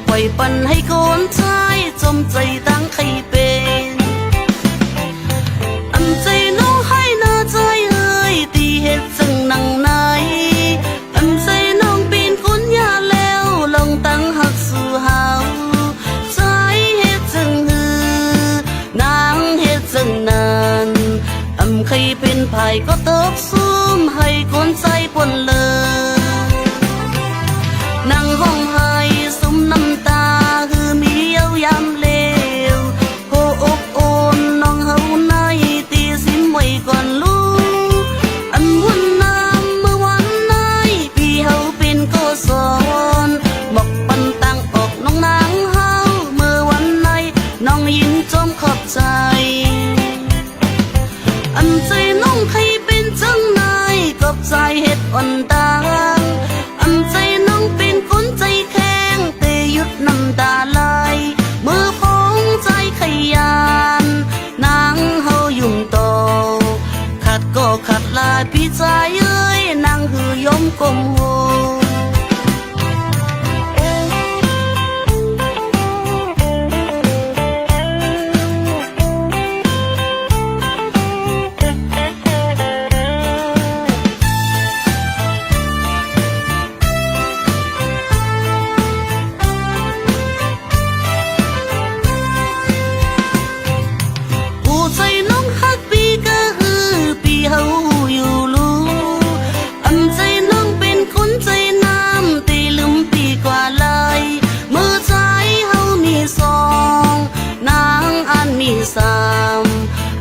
ปล่อยปันให้คนชายจมใจตั้งใครเป็นอันใจน้องให้หน้าใจเอ้ยตีเหตุจังนังไหนอันใจน้องเป็นคนยาแล้วลองตั้งหักสู่เฮาใจเหตุจังหือนางเหตุจังนั้นอำใครเป็นไผ่ก็ตบซุ่มให้คนใจปนเลยนั่งห้องไห้ซุ่มน้ำตาคือมีเย้ายามเลวโหอกโอนน้องเฮาในตีสิมไว้ก่อนลูกอันหุ่นน้ำเมื่อวันไหนพี่เฮาเป็นก็สอนบอกปันตังออกน้องนางเฮาเมื่อวันไหนน้องยินจมขอบใจอันใจน้องใครเป็นจังนายกับใจเฮ็ดอ่อนตาอันใจน้องเป็นคนใจแข็งแต่หยุดน้ำตาไหลเมื่อพ้องใจขยันนางเฮายุ่งต่อขัดก็ขัดลาพี่ใจเอ้ยนางหือยมกลมโห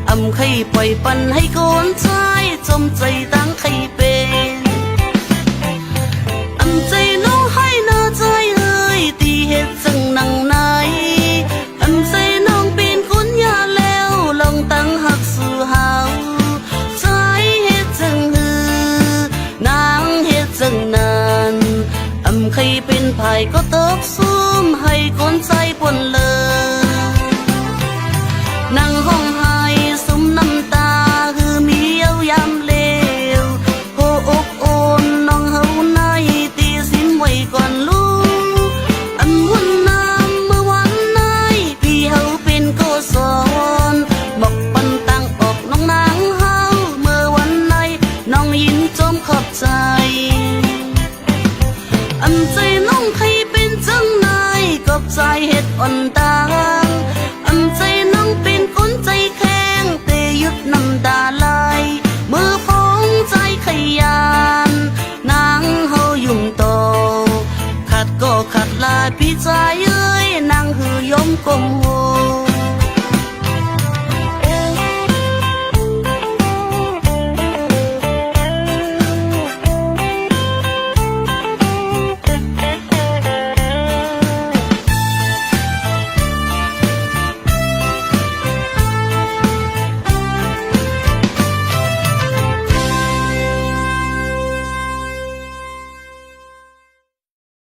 อำใครปล่อยปันให้คนชายจมใจตั้งใคร